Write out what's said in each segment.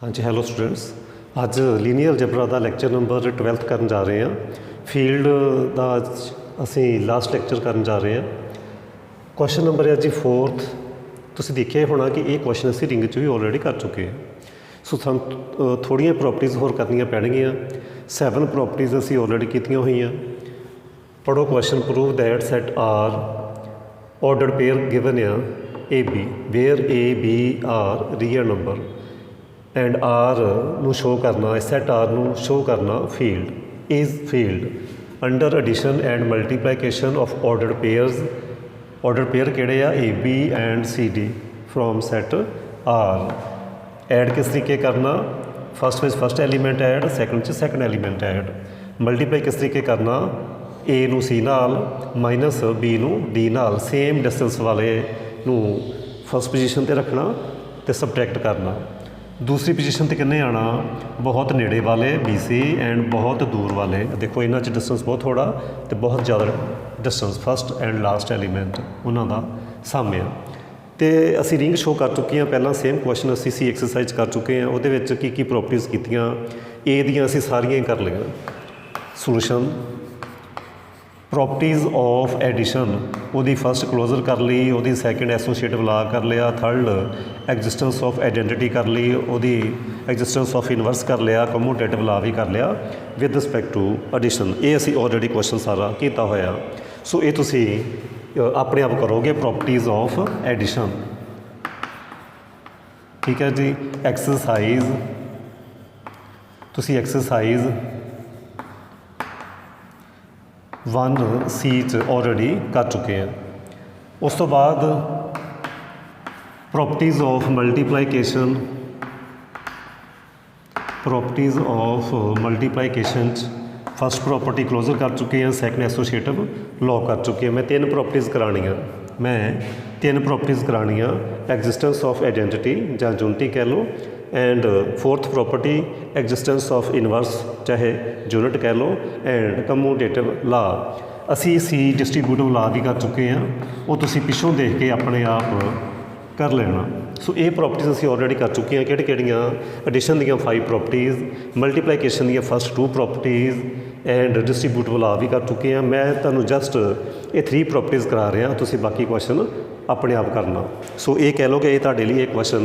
हाँ जी, hello students. अज linear algebra का lecture number 12th करन जा रहे हैं। फील्ड का असी लास्ट लैक्चर करन जा रहे हैं। क्वेश्चन नंबर है जी 4th। तुसीं देखिया होना कि ये क्वेश्चन असी रिंग च भी ऑलरेडी कर चुके हैं। सो सानूं थोड़ियां प्रॉपर्टीज़ होर करनियां पैणगियां। 7 प्रॉपर्टीज़ असी ऑलरेडी कीतियां होईयां। पढ़ो question. Prove that set R ordered pair given A B where A B are real number and R नू शो करना, सैट आर नू शो करना field is field under addition and multiplication of ordered pairs. Order pair किहड़े आ? A B and C D from set R. Add किस तरीके करना? First विच फस्ट एलीमेंट ऐड, सैकंड च सैकंड एलीमेंट ऐड। मल्टीप्लाई किस तरीके करना? ए नू सी नाल माइनस बी नू डी नाल। सेम डिस्टेंस वाले नू फस्ट पोजीशन ते रखना ते सबट्रैक्ट करना। दूसरी पोजीशन ते किन्ने आना? बहुत नेड़े वाले बी सी एंड बहुत दूर वाले। देखो इन्हां च डिस्टेंस बहुत थोड़ा तो बहुत ज़्यादा distance first and last element उन्हां दा सम आ। तो असी रिंग शो कर चुके हैं। पहला सेम क्वेश्चन असी सी एक्सरसाइज कर चुके हैं। उहदे विच की प्रॉपर्टीज़ कीतियां ए दियां असी सारियां ही कर लईआं। सोल्यूशन प्रॉपर्टीज़ ऑफ एडिशन वो फस्ट क्लोजर कर ली, वो सैकेंड एसोसीएटिव ला कर लिया, थर्ड एग्जिस्टेंस ऑफ आइडेंटिटी कर ली, वो एग्जिस्टेंस ऑफ इनवर्स कर लिया, कमोटेटिव ला भी कर लिया विद रिस्पैक्ट टू एडिशन। ये असी ऑलरेडी क्वेश्चन सारा किया होया। सो ये तुसी अपने आप करोगे प्रॉपर्टीज़ ऑफ एडिशन। ठीक है जी। एक्सरसाइज तुसी एक्सरसाइज 1C ऑलरेडी कर चुके हैं। उस तो बाद properties of multiplication, properties of multiplication first property closure कर चुके हैं, सैकेंड एसोसीएटिव लॉ कर चुके हैं। मैं 3 प्रॉपर्टीज़ करानियाँ, मैं 3 प्रॉपर्टीज़ करानियाँ। एग्जिस्टेंस ऑफ आइडेंटिटी या यूनिटी कह लो, and 4th property existence of inverse चाहे यूनिट कह लो, एंड कमोटेटिव ला। असी सी डिस्ट्रीब्यूटिव ला भी कर चुके हैं। वो तुसी पिछों देख के अपने आप कर लेना। सो ये प्रॉपर्टीज़ असी ऑलरेडी कर चुके हैं। किहड़ियां? एडिशन दियां 5 प्रॉपर्टीज़, मल्टीप्लीकेशन दियां first 2 properties and distributive law भी कर चुके हैं। मैं तुहानूं जस्ट ये 3 प्रॉपर्टीज़ करा रहा, तुसी बाकी क्वेश्चन अपने आप करना। सो ये कह लो कि ये तुहाडे लिए एक क्वेश्चन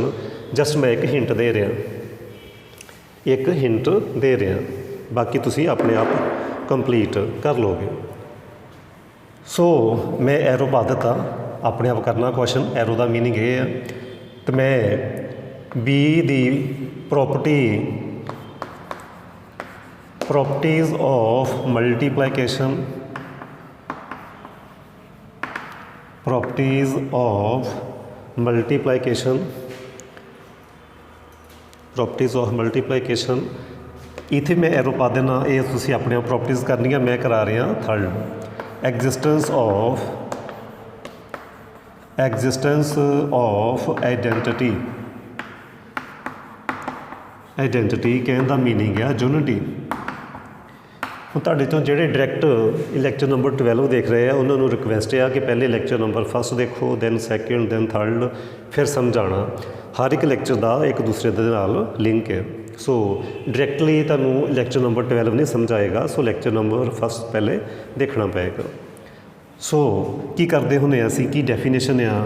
जस्ट मैं एक हिंट दे रहा, एक हिंट दे रहा, बाकी तुसी अपने आप कंप्लीट कर लोगे। सो मैं एरो पा दिता, अपने आप करना क्वेश्चन। एरो का मीनिंग ये है तो मैं be the properties of multiplication, properties of multiplication, properties of multiplication इत्थे मैं एरो पा देना। ये तुसी अपने आप प्रॉपर्टीज़ करनी। मैं करा रहा third existence of identity. Identity कहने का मीनिंग है यूनिटी। ਹੁਣ ਤੁਹਾਡੇ ਤੋਂ ਜਿਹੜੇ डायरैक्ट लैक्चर नंबर 12 देख रहे हैं उन्होंने रिक्वेस्ट है कि पहले लैक्चर नंबर फस्ट देखो, दैन सैकेंड, दैन थर्ड, फिर समझाना। हर एक लैक्चर का एक दूसरे के नाल लिंक है। सो डायरैक्टली तुहानूं लैक्चर नंबर 12 नहीं समझाएगा। सो लैक्चर नंबर फस्ट पहले देखना पेगा। सो की करते हुंदे असीं, की डेफिनेशन आ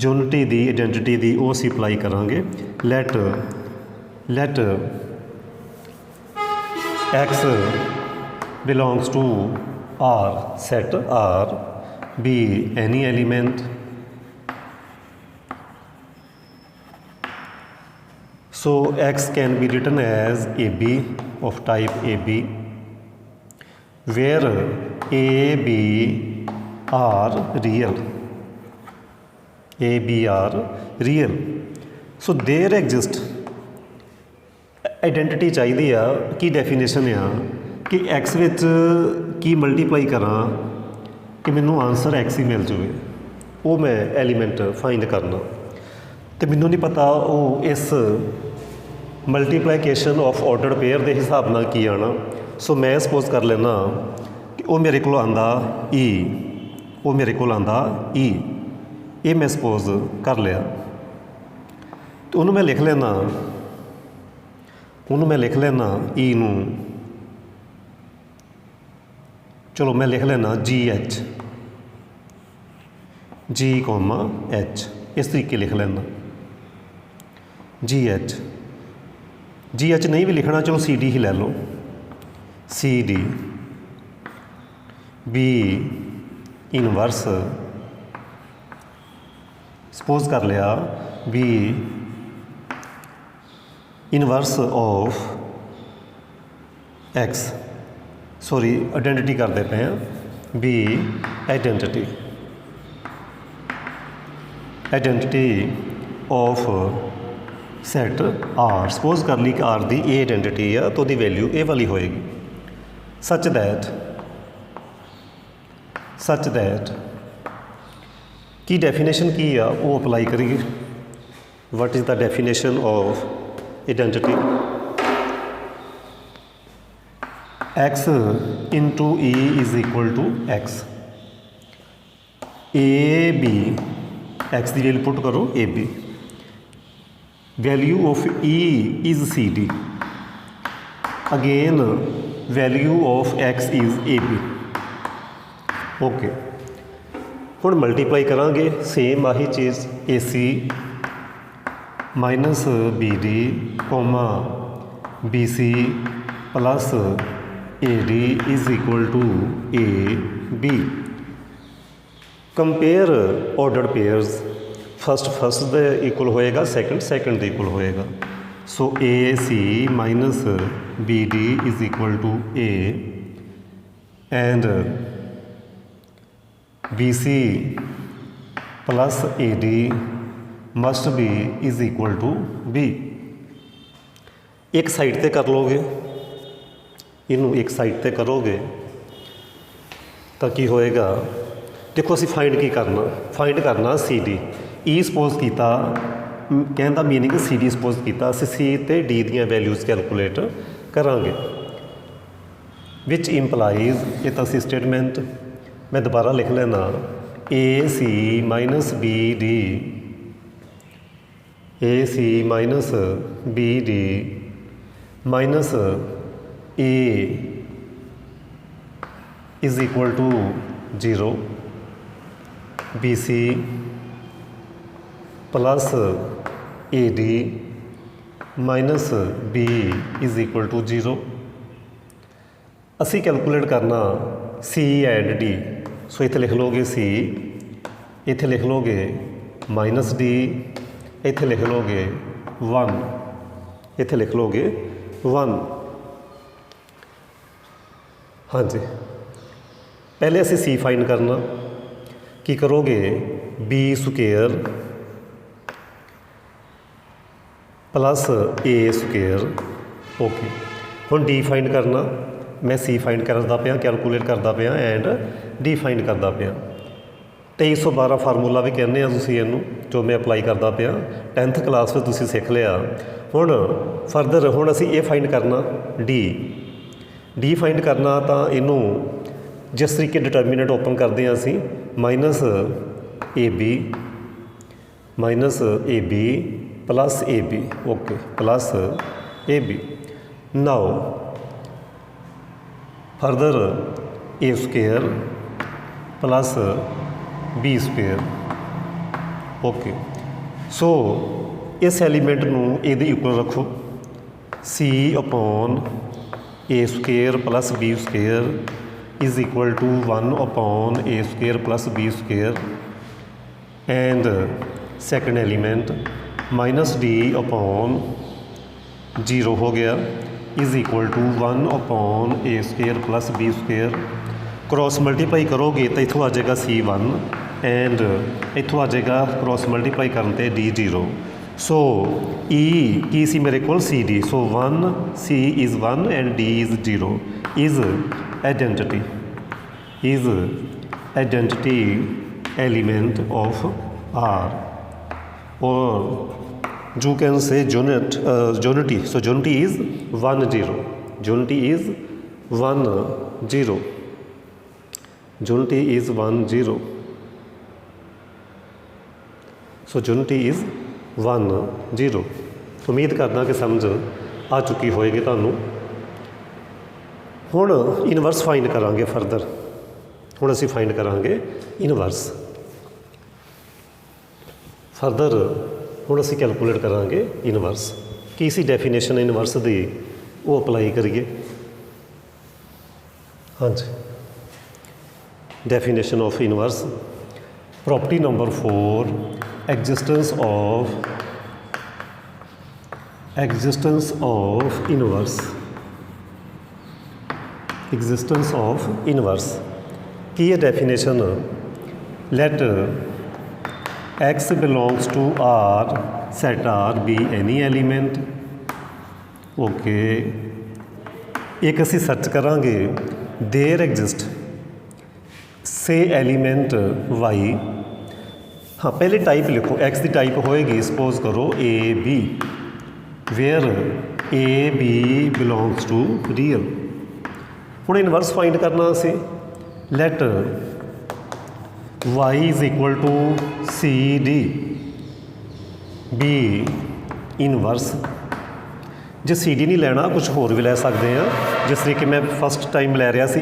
यूनिटी दी, आइडेंटिटी दी, वो असीं अप्लाई करांगे। Let X belongs to R, set R be any element so X can be written as AB of type AB where A, B are real, A, B are real. So there exist identity चाहिए आ की definition आ कि x which की multiply करा कि मैनू answer x ही मिल जाए। वो मैं एलीमेंट फाइंड करना तो मैनू नहीं पता वो इस मल्टीप्लीकेशन ऑफ ऑर्डर पेयर के हिसाब नाल की आना। सो मैं सपोज कर लेना कि वो मेरे को आंदा ई, वो मेरे को आंदा ई, ये मैं सपोज कर लिया। तो उन्होंने मैं लिख लेना ई नू, चलो मैं लिख लेना GH, G,H, इस तरीके लिख लेना GH नहीं भी लिखना, चलो CD ही ले लो, CD B इनवर्स, सपोज कर लिया B inverse of X, sorry identity करते पे हैं, B identity of set R, suppose कर ली कि R दी ए आइडेंटिटी है तो दी वैल्यू ए वाली होएगी, सच दैट की डेफिनेशन की आ वो अप्लाई करिए। What is the definition of identity? X into E is equal to X, AB X की वैल्यू पुट करो AB, value of E is CD, again value of X is AB। Okay, हुण multiply करांगे same आही चीज़, AC minus BD comma BC plus AD is equal to AB। Compare ordered pairs, first दे equal होएगा, second दे equal होएगा। So AC minus BD is equal to A and BC plus AD must be is equal to B। एक side ते कर लोगे, इनू एक साइड ते करोगे तो की होएगा, देखो असी फाइंड करना CD। ई सपोज किया, कहने का मीनिंग CD सपोज किया, असी C ते D दियां वैल्यूज़ कैलकुलेट करांगे, विच इंपलाइज, ये तो असी स्टेटमेंट मैं दोबारा लिख लेना, AC minus BD minus A is equal to 0, BC plus AD minus B is equal to 0। असी कैलकुलेट करना C एंड D, सो इत्थे लिख लोगे C, इत्थे लिख लोगे माइनस D, इत्थे लिख लोगे 1, इत्थे लिख लोगे 1। हाँ जी, पहले असी C फाइंड करना, की करोगे B square plus A square. Okay, हुण D फाइंड करना, मैं C फाइंड करता पाया, कैलकुलेट करता पाया एंड D फाइंड करता पाया। 2312 फार्मूला भी कहने तुसीं इहनूं, जो मैं अप्लाई करता पाया, 10th क्लास में तुसीं सीख लिया। हुण फरदर हुण असीं ये फाइंड करना D फाइंड करना, तो इनू जिस तरीके डिटर्मिनेंट ओपन करते हैं असीं minus AB plus AB, okay plus AB। Now further A square plus B square. Okay, so इस एलीमेंट नूं इहदे इक्वल रखो, C upon A square plus B square is equal to 1 upon A square plus B square and second element minus D upon 0 हो गया is equal to 1 upon A square plus B square. Cross multiply करोगे तो इत्थों आ जाएगा C1 and इत्थों आ जाएगा cross multiply करते D0। सो E की सी मेरे को CD, so 1 C is 1 and D is 0 is identity element of R, और you can say unity, so unity is 1 0, unity is 1 0, unity is 1 0, so unity is 1 0। उम्मीद करदा कि समझ आ चुकी होएगी तुहानूं। हुण इनवर्स फाइंड करांगे फरदर। हुण असीं फाइंड करांगे इनवर्स फरदर। हुण असीं कैलकुलेट करांगे इनवर्स। की सी डेफिनेशन इनवर्स दी वो अपलाई करिए। हाँ जी, definition of inverse. Property number 4, existence of inverse. Existence of inverse की है definition? Let x belongs to R, set R be any element. Okay, एक असी सर्च करांगे देयर एग्जिस्ट से एलीमेंट y। हाँ, पहले टाइप लिखो, x की टाइप होएगी सपोज करो A B, where A B belongs to real. हुण इनवर्स फाइंड करना असी। Let y is equal to C D B inverse. जे सी डी नहीं लेना कुछ होर भी लै सकते हैं, जिस तरीके मैं फस्ट टाइम लै रहा सी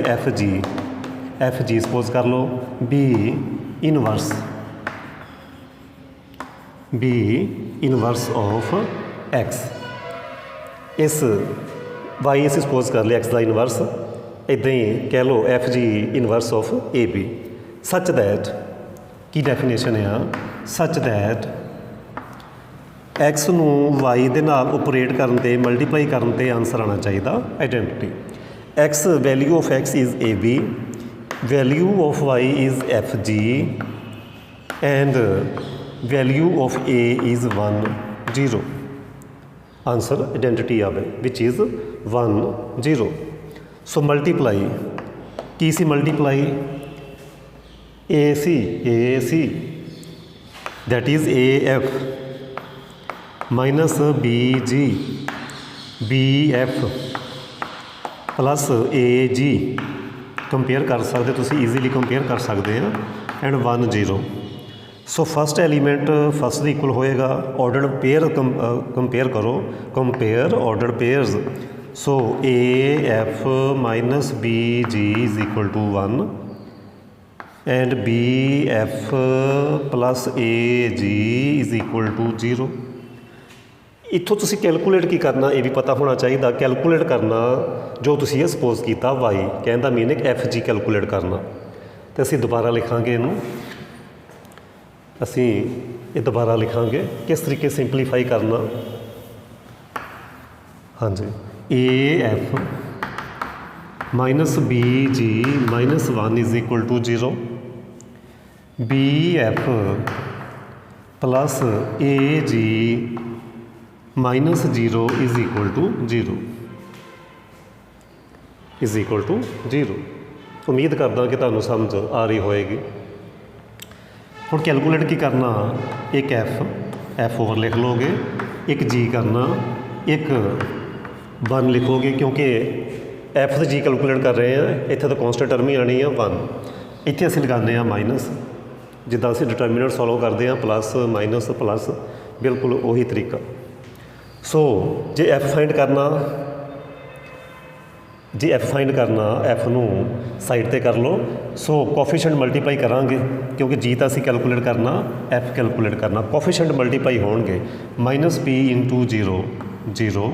एफ जी सपोज कर लो बी इनवर्स ऑफ एक्स। इस वाई असी सपोज कर लिया एक्स का इनवर्स, इदां ही कह लो F G inverse of A B. Such that की डेफिनेशन है? सच दैट एक्स नूं वाई दे नाल ऑपरेट करन ते मल्टीप्लाई करन ते आंसर आना चाहिए identity. X value of X is A B, value of Y is F G and value of A is 1 0। Answer identity आवे विच इज़ 1 0। सो मल्टीप्लाई की सी? Multiply A C that is A F minus B F plus A G. Compare कर सकते, तुसी easily compare कर सकते हैं and 1 0। So first element first equal होएगा। ऑर्डर पेयर कंपेयर करो, compare order pairs. So A F minus B G is equal to 1 and B F plus A G is equal to 0। इत्थों तुसी calculate की करना, ये भी पता होना चाहिए। कैलकुलेट करना जो तुसी ये सपोज किया वाई, कहने का मीनिंग एफ जी कैलकुलेट करना। तो असी दोबारा लिखांगे इनू, असी ये दोबारा लिखांगे किस तरीके सिंपलीफाई करना। हाँ जी, A F minus B G minus 1 is equal to 0, B F plus A G minus 0 is equal to 0 is equal to 0। उम्मीद करदा कि तुहानूं समझ आ रही होएगी। हुण कैलकुलेट की करना? एक एफ ओवर लिख लोगे, एक जी करना, एक 1 लिखोगे क्योंकि एफ तो जी कैलकुलेट कर रहे हैं, इत्थे तो कॉन्स्टेंट टर्म ही आनी है 1। इत्थे असीं लगाने आ माइनस, जिद्दां असीं डिटरमिनेंट सॉल्व करते हैं प्लस माइनस प्लस, बिल्कुल उही तरीका। सो जे एफ फाइंड करना, एफ नूं साइड ते कर लो। सो कोफिशिएंट मल्टीप्लाई करांगे क्योंकि जी तो असीं कैलकुलेट करना, एफ कैलकुलेट करना। कोफिशिएंट मल्टीप्लाई होणगे minus B into 0 0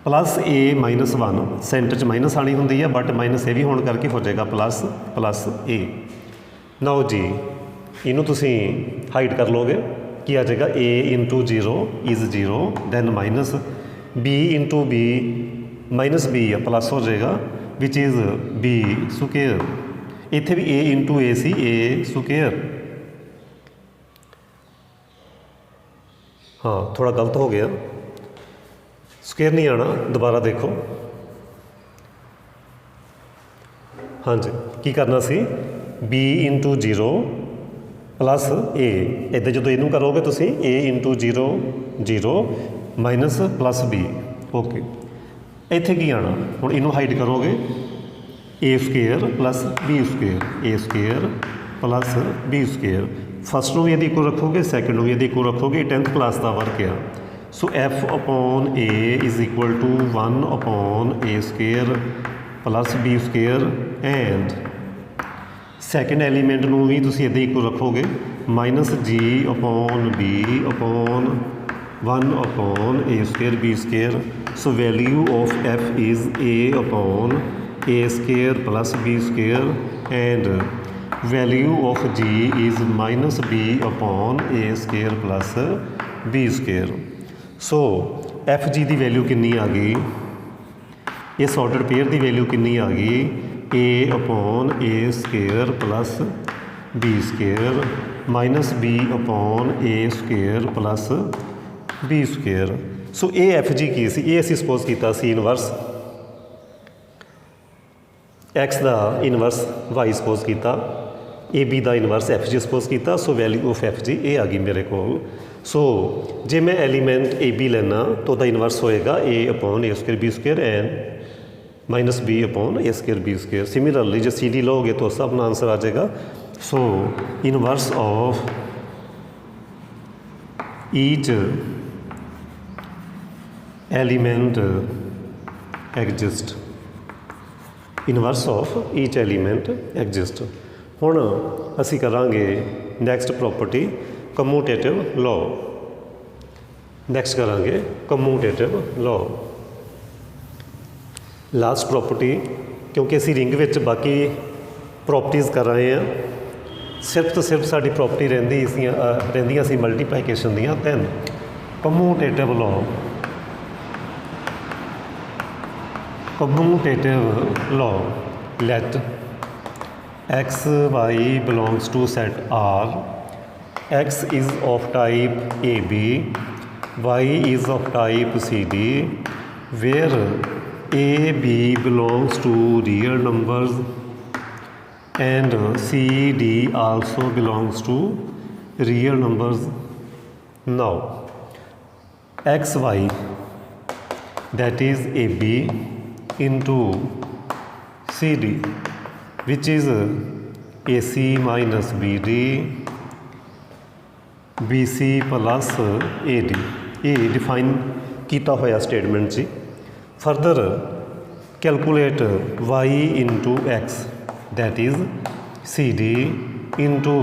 plus A minus 1, centre च माइनस आनी होंदी है बट माइनस ए भी होने करके हो जाएगा plus plus A. Now G इनू तुसीं हाइड कर लोगे, की आ जाएगा A into 0 is 0, then minus B into B minus B है प्लस हो जाएगा विच इज़ बी स्क्वेयर। इत्थे भी ए इंटू ए सी ए स्क्वेयर। हाँ थोड़ा गलत हो गया, स्क्वेयर नहीं आना, दोबारा देखो। हाँ जी की करना सी? बी इंटू 0 प्लस ए, इधर जो इनू करोगे तुसी A into 0 0 minus plus B. Okay, इत्थे की आना? हुण इनू हाइड करोगे A square plus B square, A square plus B square first ਨੂੰ ਵੀ ਇਹਦੀ ਇਕੁਅਲ ਰੱਖੋਗੇ, ਸੈਕਿੰਡ ਨੂੰ ਵੀ ਇਹਦੀ ਇਕੁਅਲ ਰੱਖੋਗੇ। 10th ਕਲਾਸ ਦਾ ਵਰਕ ਆ। ਸੋ f upon a is equal to 1 upon a square plus b square and second element ਨੂੰ ਵੀ ਤੁਸੀਂ ਇੱਦਾਂ ਇਕੁਅਲ ਰੱਖੋਗੇ -g upon b upon 1 upon a square b square। so value of f is a upon a square plus b square and value of g is -b upon a square plus b square। So F ਜੀ ਦੀ value ਕਿੰਨੀ ਆ ਗਈ, ਇਸ order pair ਦੀ value ਕਿੰਨੀ ਆ ਗਈ, a upon a square plus b square -b upon a square plus b square। ਸੋ ਇਹ F ਜੀ ਕੀ ਸੀ, ਇਹ ਅਸੀਂ ਸਪੋਜ਼ ਕੀਤਾ ਸੀ ਇਨਵਰਸ x ਦਾ ਇਨਵਰਸ y ਸਪੋਜ਼ ਕੀਤਾ, ए बी ਦਾ ਇਨਵਰਸ ਐਫ ਜੀ ਸਪੋਜ਼ ਕੀਤਾ। ਸੋ ਵੈਲਿਊ ਆਫ ਐਫ ਜੀ ਇਹ ਆ ਗਈ ਮੇਰੇ ਕੋਲ। ਸੋ ਜੇ ਮੈਂ ਐਲੀਮੈਂਟ ए बी ਲੈਣਾ ਤਾਂ ਉਹਦਾ ਇਨਵਰਸ ਹੋਏਗਾ a upon a square b square and -b upon a square b square। Similarly जो सी डी लोगे तो सब अपना आंसर आ जाएगा। सो inverse of each element exist, inverse of each element exist. हुण असी करांगे next property commutative law. Next करांगे कम्यूटेटिव लॉ। लास्ट प्रॉपर्टी क्योंकि असी रिंग विच बाकी प्रॉपर्टीज़ कर रहे हैं, सिर्फ तो सिर्फ साडी प्रॉपर्टी रहिंदियां सी मल्टीप्लीकेशन दियां। Then commutative law, commutative law let x y belongs to set R, x is of type AB, y is of type CD, where a b belongs to real numbers and c d also belongs to real numbers। now x y that is a b into c d which is a c minus b d b c plus a d, ये define किया होया statement जी। Further calculate y into X that is C D into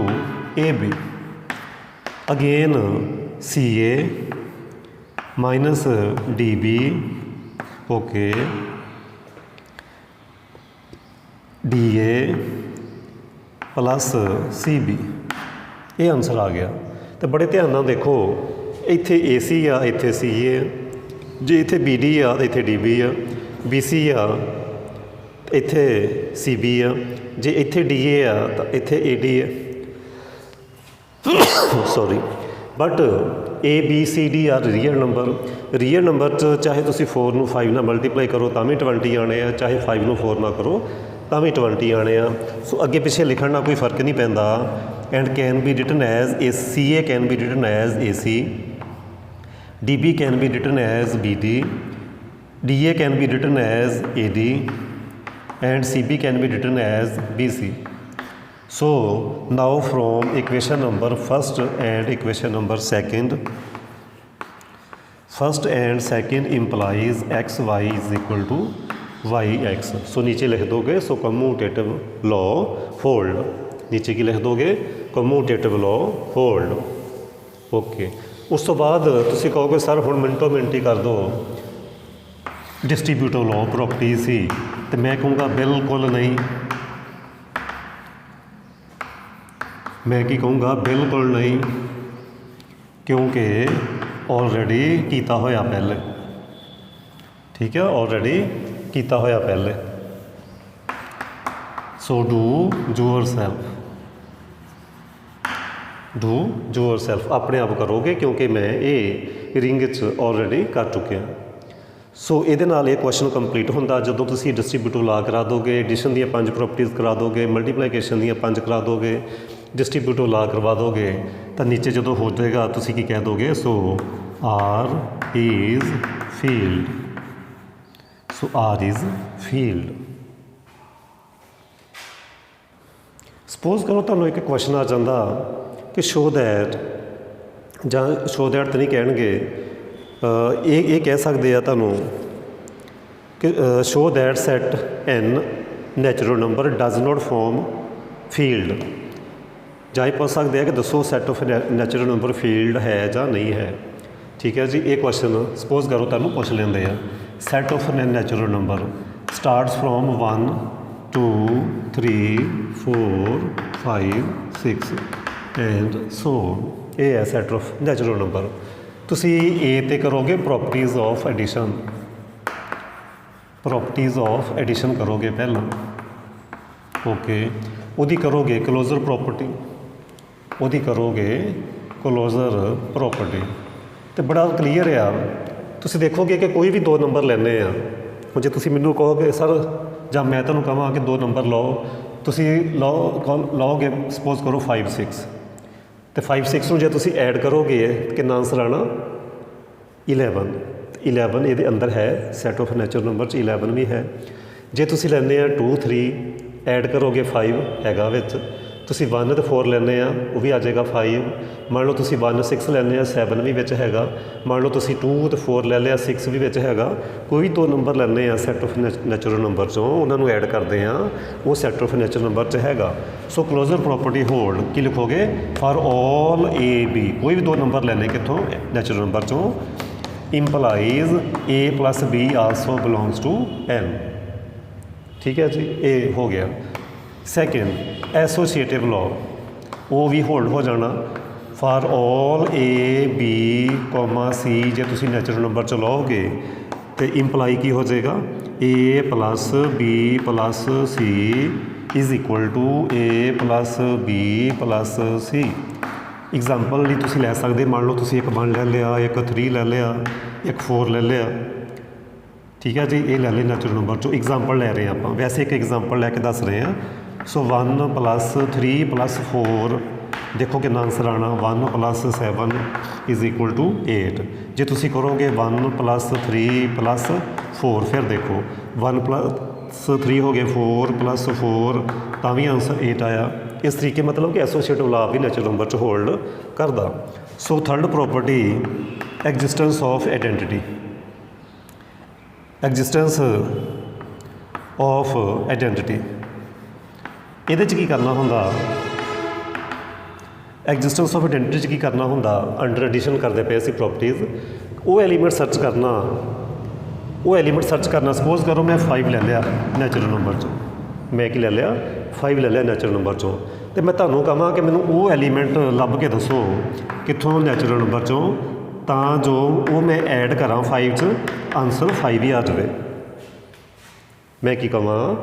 A B, again C A minus D B okay D A plus C B. ये answer आ गया। तो बड़े ध्यान नाल देखो, इत्थे ए सी आ, इत्थे सी ए, जे इत्थे बी डी आ तो इत्थे डी बी आ, बी सी आ इत्थे सी बी आ, जे इत्थे डी ए आ तो इत्थे ए डी है। Sorry, but A B C D are real number. Real number च चाहे तुसी 4 ਨੂੰ 5 ਨਾਲ मल्टीप्लाई करो ਤਾਂ ਵੀ 20 आने आ, चाहे 5 ਨੂੰ 4 ਨਾਲ करो ਤਾਂ ਵੀ 20 आने आ। सो अगे पिछे लिखण ਨਾਲ कोई फर्क नहीं पैंदा। And can be written as A C A can be written as A C, D B can be written as B D, D A can be written as A D and CB can be written as BC. So now from equation number first and equation number second, first and second implies xy is equal to yx. So नीचे लिख दोगे so commutative law hold, नीचे की लिख दोगे commutative law hold। Okay, उस तो बाद तुसी कहोगे सर हुण मिनटों मिनट ही कर दो डिस्ट्रीब्यूटिव लॉ प्रॉपर्टी सी, तो मैं कहूँगा बिल्कुल नहीं। मैं की कहूँगा बिल्कुल नहीं, क्योंकि ऑलरेडी कीता होया पहले। ठीक है, ऑलरेडी कीता होया पहले। So do yourself, do yourself अपने आप करोगे, क्योंकि मैं ये रिंग च ऑलरेडी कर चुके हैं। सो ये नाल ये क्वेश्चन कंप्लीट होंदा जदों तुसीं डिस्ट्रीब्यूटिव ला करा दोगे, एडिशन दी 5 प्रॉपर्टीज़ करा दोगे, मल्टीप्लीकेशन दी 5 करा दोगे, डिस्ट्रीब्यूटिव ला करवा दोगे, तो नीचे जदों हो जाएगा तुसीं की कह दोगे so R is field. So R is field. Suppose करो तुहानूं एक क्वेश्चन आ जांदा कि शो दैट ਜਾਂ ਸ਼ੋ ਦੈਟ ਤਾਂ ਨਹੀਂ ਕਹਿਣਗੇ, ਇਹ ਕਹਿ ਸਕਦੇ ਆ ਤੁਹਾਨੂੰ ਕਿ show that set N natural number does not form field, ਜਾਂ ਇਹ ਪੁੱਛ ਸਕਦੇ ਆ ਕਿ ਦੱਸੋ set of natural number field ਹੈ ਜਾਂ ਨਹੀਂ ਹੈ। ਠੀਕ ਹੈ ਜੀ, ਇਹ ਕੁਐਸਚਨ ਸਪੋਜ਼ ਕਰੋ ਤੁਹਾਨੂੰ ਪੁੱਛ ਲੈਂਦੇ ਆ set of natural number starts from 1 2 3 4 5 6 and so ਇਹ ਹੈ ਸੈਟ ਆਫ ਨੈਚੁਰਲ ਨੰਬਰ। ਤੁਸੀਂ ਏ 'ਤੇ ਕਰੋਗੇ properties of addition, properties of addition ਕਰੋਗੇ ਪਹਿਲਾਂ, ਓਕੇ। ਉਹਦੀ ਕਰੋਗੇ ਕਲੋਜ਼ਰ ਪ੍ਰੋਪਰਟੀ, ਉਹਦੀ ਕਰੋਗੇ ਕਲੋਜ਼ਰ ਪ੍ਰੋਪਰਟੀ, ਅਤੇ ਬੜਾ ਕਲੀਅਰ ਆ। ਤੁਸੀਂ ਦੇਖੋਗੇ ਕਿ ਕੋਈ ਵੀ ਦੋ ਨੰਬਰ ਲੈਂਦੇ ਆ, ਹੁਣ ਜੇ ਤੁਸੀਂ ਮੈਨੂੰ ਕਹੋਗੇ ਸਰ ਜਾਂ ਮੈਂ ਤੁਹਾਨੂੰ ਕਹਾਂ ਕਿ ਦੋ ਨੰਬਰ ਲਓ, ਤੁਸੀਂ ਲਓਗੇ ਸਪੋਜ਼ ਕਰੋ 5 6, ਅਤੇ 5 6 ਨੂੰ ਜੇ ਤੁਸੀਂ ਐਡ ਕਰੋਗੇ ਕਿੰਨਾ ਆਂਸਰ ਆਉਣਾ 11। 11 ਇਹਦੇ ਅੰਦਰ ਹੈ, ਸੈਟ ਆਫ ਨੈਚੁਰਲ ਨੰਬਰ 'ਚ 11 ਵੀ ਹੈ। ਜੇ ਤੁਸੀਂ ਲੈਂਦੇ ਆ 2 3 ਐਡ ਕਰੋਗੇ 5 ਹੈਗਾ ਵਿੱਚ, ਤੁਸੀਂ 1 ਅਤੇ 4 ਲੈਂਦੇ ਆ ਉਹ ਵੀ ਆ ਜਾਏਗਾ 5। ਮੰਨ ਲਓ ਤੁਸੀਂ 1 6 ਲੈਂਦੇ ਆ 7 ਵੀ ਵਿੱਚ ਹੈਗਾ। ਮੰਨ ਲਓ ਤੁਸੀਂ 2 ਅਤੇ 4 ਲੈ ਲਿਆ 6 ਵੀ ਵਿੱਚ ਹੈਗਾ। ਕੋਈ ਵੀ ਦੋ ਨੰਬਰ ਲੈਂਦੇ ਆ ਸੈਟ ਆਫ ਨੈਚੁਰਲ ਨੰਬਰ 'ਚੋਂ, ਉਹਨਾਂ ਨੂੰ ਐਡ ਕਰਦੇ ਆ, ਉਹ ਸੈਟ ਆਫ ਨੈਚੁਰਲ ਨੰਬਰ 'ਚ ਹੈਗਾ। ਸੋ ਕਲੋਜ਼ਰ ਪ੍ਰੋਪਰਟੀ ਹੋਲਡ ਕੀ ਲਿਖੋਗੇ ਫਾਰ ਆਲ ਏ ਬੀ, ਕੋਈ ਵੀ ਦੋ ਨੰਬਰ ਲੈਣੇ ਕਿੱਥੋਂ ਨੈਚੁਰਲ ਨੰਬਰ 'ਚੋਂ, implies A plus B also belongs to N. ਠੀਕ ਹੈ ਜੀ, ਇਹ ਹੋ ਗਿਆ। ਸੈਕਿੰਡ ਐਸੋਸੀਏਟਿਵ ਲਾਅ, ਉਹ ਵੀ ਹੋਲਡ ਹੋ ਜਾਣਾ for all A B comma C. ਜੇ ਤੁਸੀਂ ਨੈਚੁਰਲ ਨੰਬਰ 'ਚ ਲਓਗੇ ਤਾਂ ਇੰਪਲਾਈ ਕੀ ਹੋ ਜਾਏਗਾ A plus B plus C is equal to A plus B plus C. Example ਲਈ ਤੁਸੀਂ ਲੈ ਸਕਦੇ, ਮੰਨ ਲਓ ਤੁਸੀਂ ਇੱਕ 1 ਲੈ ਲਿਆ, ਇੱਕ 3 ਲੈ ਲਿਆ, ਇੱਕ 4 ਲੈ ਲਿਆ। ਠੀਕ ਹੈ ਜੀ, ਇਹ ਲੈ ਲਏ ਨੈਚੁਰਲ ਨੰਬਰ 'ਚੋਂ, ਐਗਜ਼ਾਮਪਲ ਲੈ ਰਹੇ ਹਾਂ ਆਪਾਂ, ਵੈਸੇ ਇੱਕ ਐਗਜ਼ਾਮਪਲ ਲੈ ਕੇ ਦੱਸ ਰਹੇ ਹਾਂ। ਸੋ 1 ਪਲੱਸ 3 ਪਲੱਸ 4, ਦੇਖੋ ਕਿੰਨਾ ਆਂਸਰ ਆਉਣਾ 1 ਪਲੱਸ 7 ਇਜ਼ ਇਕੁਅਲ ਟੂ 8। ਜੇ ਤੁਸੀਂ ਕਰੋਗੇ 1 ਪਲੱਸ 3 ਪਲੱਸ 4, ਫਿਰ ਦੇਖੋ 1 ਪਲੱਸ 3 ਹੋ ਗਏ 4 ਪਲੱਸ 4, ਤਾਂ ਵੀ ਆਂਸਰ 8 ਆਇਆ। ਇਸ ਤਰੀਕੇ ਮਤਲਬ ਕਿ ਐਸੋਸੀਏਟਿਵ ਲਾਅ ਵੀ ਨੈਚੁਰਲ ਨੰਬਰ 'ਚ ਹੋਲਡ ਕਰਦਾ। So third property existence of identity, existence of identity. ਇਹਦੇ 'ਚ ਕੀ ਕਰਨਾ ਹੁੰਦਾ, ਐਗਜ਼ਿਸਟੈਂਸ ਆਫ ਆਈਡੈਂਟੀਟੀ 'ਚ ਕੀ ਕਰਨਾ ਹੁੰਦਾ, ਅੰਡਰ ਐਡੀਸ਼ਨ ਕਰਦੇ ਪਏ ਅਸੀਂ ਪ੍ਰੋਪਰਟੀਜ਼, ਉਹ ਐਲੀਮੈਂਟ ਸਰਚ ਕਰਨਾ, ਉਹ ਐਲੀਮੈਂਟ ਸਰਚ ਕਰਨਾ। ਸਪੋਜ਼ ਕਰੋ ਮੈਂ 5 ਲੈ ਲਿਆ ਨੈਚੁਰਲ ਨੰਬਰ 'ਚੋਂ, ਮੈਂ ਕੀ ਲੈ ਲਿਆ 5 ਲੈ ਲਿਆ ਨੈਚੁਰਲ ਨੰਬਰ 'ਚੋਂ, ਅਤੇ ਮੈਂ ਤੁਹਾਨੂੰ ਕਹਾਂ ਕਿ ਮੈਨੂੰ ਉਹ ਐਲੀਮੈਂਟ ਲੱਭ ਕੇ ਦੱਸੋ ਕਿੱਥੋਂ ਨੈਚੁਰਲ ਨੰਬਰ 'ਚੋਂ, ਤਾਂ ਜੋ ਉਹ ਮੈਂ ਐਡ ਕਰਾਂ 5 'ਚ ਆਂਸਰ 5 ਹੀ ਆ ਜਾਵੇ। ਮੈਂ ਕੀ ਕਹਾਂ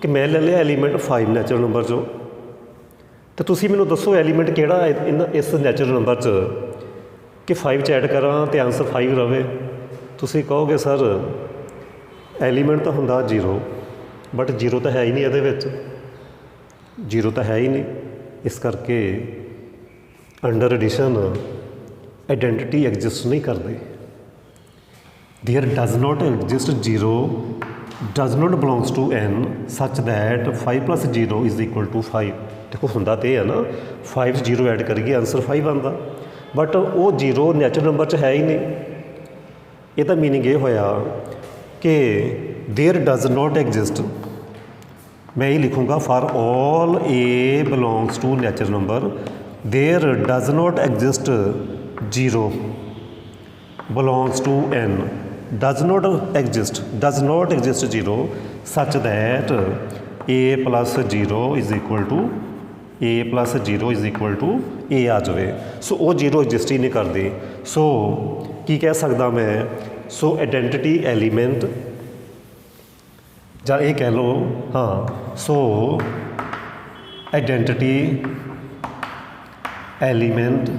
ਕਿ ਮੈਂ ਲੈ ਲਿਆ ਐਲੀਮੈਂਟ 5 ਨੈਚੁਰਲ ਨੰਬਰ 'ਚੋਂ, ਅਤੇ ਤੁਸੀਂ ਮੈਨੂੰ ਦੱਸੋ ਐਲੀਮੈਂਟ ਕਿਹੜਾ ਇਸ ਨੈਚੁਰਲ ਨੰਬਰ 'ਚ ਕਿ 5 'ਚ ਐਡ ਕਰਾਂ ਅਤੇ ਆਂਸਰ 5 ਰਵੇ। ਤੁਸੀਂ ਕਹੋਗੇ ਸਰ ਐਲੀਮੈਂਟ ਤਾਂ ਹੁੰਦਾ 0, ਬਟ 0 ਤਾਂ ਹੈ ਹੀ ਨਹੀਂ ਇਹਦੇ ਵਿੱਚ, 0 ਤਾਂ ਹੈ ਹੀ ਨਹੀਂ। ਇਸ ਕਰਕੇ ਅੰਡਰ ਐਡੀਸ਼ਨ ਆਈਡੈਂਟੀਟੀ ਐਗਜ਼ਿਸਟ ਨਹੀਂ ਕਰਦੀ। There does not exist 0 does not belongs to n such that 5 plus 0 is equal to 5। ਦੇਖੋ ਹੁੰਦਾ ਤਾਂ ਇਹ ਹੈ ਨਾ, 5 'ਚ 0 ਐਡ ਕਰੀਏ ਆਂਸਰ 5 ਆਉਂਦਾ, ਬਟ ਉਹ 0 ਨੈਚੁਰਲ ਨੰਬਰ 'ਚ ਹੈ ਹੀ ਨਹੀਂ। ਇਹਦਾ ਮੀਨਿੰਗ ਇਹ ਹੋਇਆ ਕਿ ਦੇਅਰ ਡਜ਼ ਨੋਟ ਐਗਜ਼ਿਸਟ, ਮੈਂ ਇਹ ਲਿਖੂੰਗਾ for all A belongs to natural number, there does not exist 0 belongs to n, does not exist 0 such that a plus 0 is equal to a plus 0 is equal to a ਆ ਜਾਵੇ। ਸੋ ਉਹ 0 exist ਹੀ ਨਹੀਂ ਕਰਦੀ। ਸੋ ਕੀ ਕਹਿ ਸਕਦਾ ਮੈਂ, ਸੋ identity element, ਜਾਂ ਇਹ ਕਹਿ ਲਓ ਹਾਂ, so identity element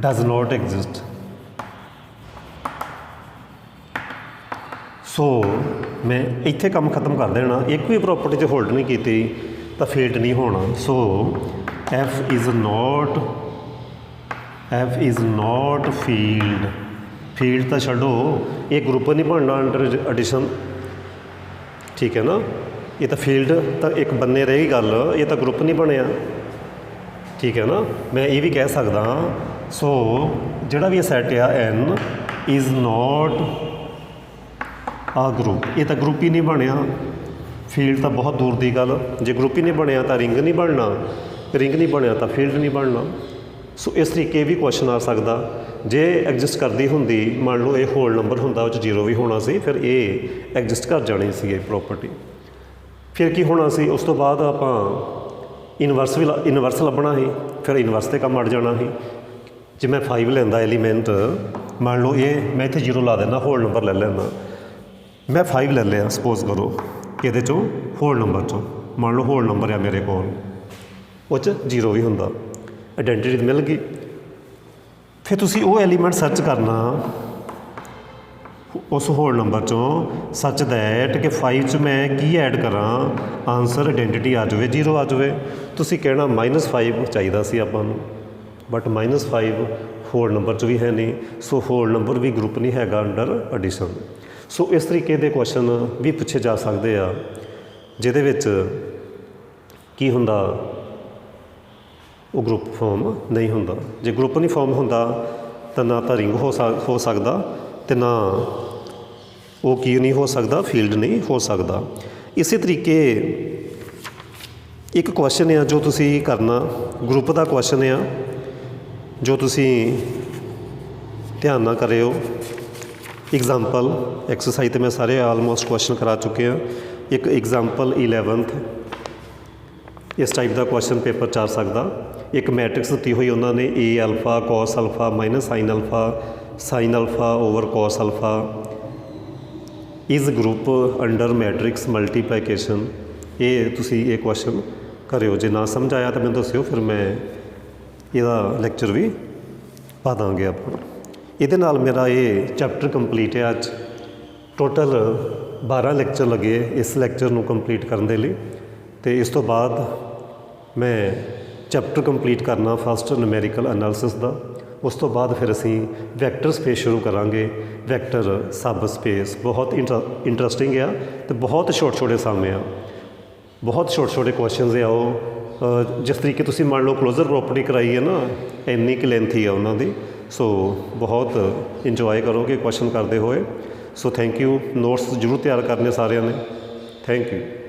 does not exist। So ਮੈਂ ਇੱਥੇ ਕੰਮ ਖਤਮ ਕਰ ਦੇਣਾ, ਇੱਕ ਵੀ ਪ੍ਰੋਪਰਟੀ 'ਚ ਹੋਲਡ ਨਹੀਂ ਕੀਤੀ ਤਾਂ ਫੀਲਡ ਨਹੀਂ ਹੋਣਾ। So F is not field, field ਤਾਂ ਛੱਡੋ, ਇਹ ਗਰੁੱਪ ਨਹੀਂ ਬਣਨਾ ਅੰਡਰ ਐਡੀਸ਼ਨ, ਠੀਕ ਹੈ ਨਾ। ਇਹ ਤਾਂ ਫੀਲਡ ਤਾਂ ਇੱਕ ਬੰਨੇ ਰਹੀ ਗੱਲ, ਇਹ ਤਾਂ ਗਰੁੱਪ ਨਹੀਂ ਬਣਿਆ। ਠੀਕ ਹੈ ਨਾ। ਮੈਂ ਇਹ ਵੀ ਕਹਿ ਸਕਦਾ ਸੋ ਜਿਹੜਾ ਵੀ ਇਹ ਸੈਟ ਆ n ਇਜ਼ ਨੋਟ ਆ ਗਰੁੱਪ। ਇਹ ਤਾਂ ਗਰੁੱਪ ਹੀ ਨਹੀਂ ਬਣਿਆ, ਫੀਲਡ ਤਾਂ ਬਹੁਤ ਦੂਰ ਦੀ ਗੱਲ। ਜੇ ਗਰੁੱਪ ਹੀ ਨਹੀਂ ਬਣਿਆ ਤਾਂ ਰਿੰਗ ਨਹੀਂ ਬਣਨਾ, ਰਿੰਗ ਨਹੀਂ ਬਣਿਆ ਤਾਂ ਫੀਲਡ ਨਹੀਂ ਬਣਨਾ। ਸੋ ਇਸ ਤਰੀਕੇ ਵੀ ਕੁਐਸਚਨ ਆ ਸਕਦਾ। ਜੇ ਐਗਜ਼ਿਸਟ ਕਰਦੀ ਹੁੰਦੀ, ਮੰਨ ਲਓ ਇਹ ਹੋਲ ਨੰਬਰ ਹੁੰਦਾ, ਉਹ 'ਚ 0 ਵੀ ਹੋਣਾ ਸੀ, ਫਿਰ ਇਹ ਐਗਜ਼ਿਸਟ ਕਰ ਜਾਣੀ ਸੀ ਇਹ ਪ੍ਰੋਪਰਟੀ। ਫਿਰ ਕੀ ਹੋਣਾ ਸੀ, ਉਸ ਤੋਂ ਬਾਅਦ ਆਪਾਂ ਇਨਵਰਸ ਲੱਭਣਾ ਸੀ, ਫਿਰ ਇਨਵਰਸ 'ਤੇ ਕੰਮ ਅੜ ਜਾਣਾ ਸੀ। ਜੇ ਮੈਂ 5 ਲੈਂਦਾ ਐਲੀਮੈਂਟ, ਮੰਨ ਲਓ ਇਹ ਮੈਂ ਇੱਥੇ 0 ਲਾ ਦਿੰਦਾ, ਹੋਲ ਨੰਬਰ ਲੈ ਲੈਂਦਾ। ਮੈਂ 5 ਲੈ ਲਿਆ ਸਪੋਜ਼ ਕਰੋ, ਇਹਦੇ 'ਚੋਂ ਹੋਲ ਨੰਬਰ 'ਚੋਂ, ਮੰਨ ਲਓ ਹੋਲ ਨੰਬਰ ਆ ਮੇਰੇ ਕੋਲ, ਉਹ 'ਚ 0 ਵੀ ਹੁੰਦਾ, ਆਈਡੈਂਟੀਟੀ ਮਿਲ ਗਈ। ਫਿਰ ਤੁਸੀਂ ਉਹ ਐਲੀਮੈਂਟ ਸਰਚ ਕਰਨਾ ਉਸ ਹੋਲ ਨੰਬਰ 'ਚੋਂ, ਸੱਚ ਦੈਟ ਕਿ 5 'ਚ ਮੈਂ ਕੀ ਐਡ ਕਰਾਂ, ਆਨਸਰ ਆਈਡੈਂਟੀਟੀ ਆ ਜਾਵੇ, 0 ਆ ਜਾਵੇ। ਤੁਸੀਂ ਕਹਿਣਾ -5 ਚਾਹੀਦਾ ਸੀ ਆਪਾਂ ਨੂੰ, ਬਟ -5 ਹੋਲ ਨੰਬਰ 'ਚ ਵੀ ਹੈ ਨਹੀਂ, ਸੋ ਹੋਲ ਨੰਬਰ ਵੀ ਗਰੁੱਪ ਨਹੀਂ ਹੈਗਾ ਅੰਡਰ ਐਡੀਸ਼ਨ। ਸੋ ਇਸ ਤਰੀਕੇ ਦੇ ਕੁਐਸਚਨ ਵੀ ਪੁੱਛੇ ਜਾ ਸਕਦੇ ਆ, ਜਿਹਦੇ ਵਿੱਚ ਕੀ ਹੁੰਦਾ, ਉਹ ਗਰੁੱਪ ਫਾਰਮ ਨਹੀਂ ਹੁੰਦਾ। ਜੇ ਗਰੁੱਪ ਨਹੀਂ ਫਾਰਮ ਹੁੰਦਾ ਤਾਂ ਨਾ ਤਾਂ ਰਿੰਗ ਹੋ ਸਕਦਾ ਅਤੇ ਨਾ ਉਹ ਕੀ ਨਹੀਂ ਹੋ ਸਕਦਾ, ਫੀਲਡ ਨਹੀਂ ਹੋ ਸਕਦਾ। ਇਸੇ ਤਰੀਕੇ ਇੱਕ ਕੁਐਸਚਨ ਆ ਜੋ ਤੁਸੀਂ ਕਰਨਾ, ਗਰੁੱਪ ਦਾ ਕੁਐਸਚਨ ਆ, ਜੋ ਤੁਸੀਂ ਧਿਆਨ ਨਾਲ ਕਰਿਓ। ਐਗਜ਼ਾਮਪਲ ਐਕਸਰਸਾਈਜ਼ 'ਤੇ ਮੈਂ ਸਾਰੇ ਆਲਮੋਸਟ ਕੁਐਸਚਨ ਕਰਾ ਚੁੱਕੇ ਹਾਂ। ਇੱਕ ਐਗਜ਼ਾਮਪਲ 11th ਇਸ ਟਾਈਪ ਦਾ ਕੁਐਸਚਨ ਪੇਪਰ 'ਚ ਆ ਸਕਦਾ। ਇੱਕ ਮੈਟ੍ਰਿਕਸ ਦਿੱਤੀ ਹੋਈ ਉਹਨਾਂ ਨੇ, A alpha cos alpha minus sine alpha over cos alpha is group under matrix multiplication. ਇਹ ਤੁਸੀਂ ਇਹ ਕੁਐਸਚਨ ਕਰਿਓ। ਜੇ ਨਾ ਸਮਝ ਆਇਆ ਤਾਂ ਮੈਨੂੰ ਦੱਸਿਓ, ਫਿਰ ਮੈਂ ਇਹਦਾ ਲੈਕਚਰ ਵੀ ਪਾ ਦਾਂਗੇ ਆਪਾਂ। ਇਹਦੇ ਨਾਲ ਮੇਰਾ ਇਹ ਚੈਪਟਰ ਕੰਪਲੀਟ ਹੈ। ਅੱਜ ਟੋਟਲ 12 ਲੈਕਚਰ ਲੱਗੇ ਇਸ ਲੈਕਚਰ ਨੂੰ ਕੰਪਲੀਟ ਕਰਨ ਦੇ ਲਈ, ਅਤੇ ਇਸ ਤੋਂ ਬਾਅਦ ਮੈਂ ਚੈਪਟਰ ਕੰਪਲੀਟ ਕਰਨਾ ਫਸਟ ਨਿਊਮੈਰੀਕਲ ਐਨਾਲਿਸਿਸ ਦਾ। ਉਸ ਤੋਂ ਬਾਅਦ ਫਿਰ ਅਸੀਂ ਵੈਕਟਰ ਸਪੇਸ ਸ਼ੁਰੂ ਕਰਾਂਗੇ। ਵੈਕਟਰ ਸਬ ਸਪੇਸ ਬਹੁਤ ਇੰਟਰਸਟਿੰਗ ਆ, ਅਤੇ ਬਹੁਤ ਛੋਟੇ ਸਮੇਂ ਆ, ਬਹੁਤ ਛੋਟੇ ਕੁਐਸਚਨਸ ਆ ਉਹ। ਜਿਸ ਤਰੀਕੇ ਤੁਸੀਂ ਮੰਨ ਲਓ ਕਲੋਜ਼ਰ ਪ੍ਰੋਪਰਟੀ ਕਰਾਈ ਹੈ ਨਾ, ਇੰਨੀ ਕੁ ਲੈਂਥ ਹੀ ਆ ਉਹਨਾਂ ਦੀ। ਸੋ ਬਹੁਤ ਇੰਜੋਏ ਕਰੋਗੇ ਕੁਐਸਚਨ ਕਰਦੇ ਹੋਏ। So thank you. ਨੋਟਸ ਜ਼ਰੂਰ ਤਿਆਰ ਕਰਨੇ ਸਾਰਿਆਂ ਨੇ। Thank you.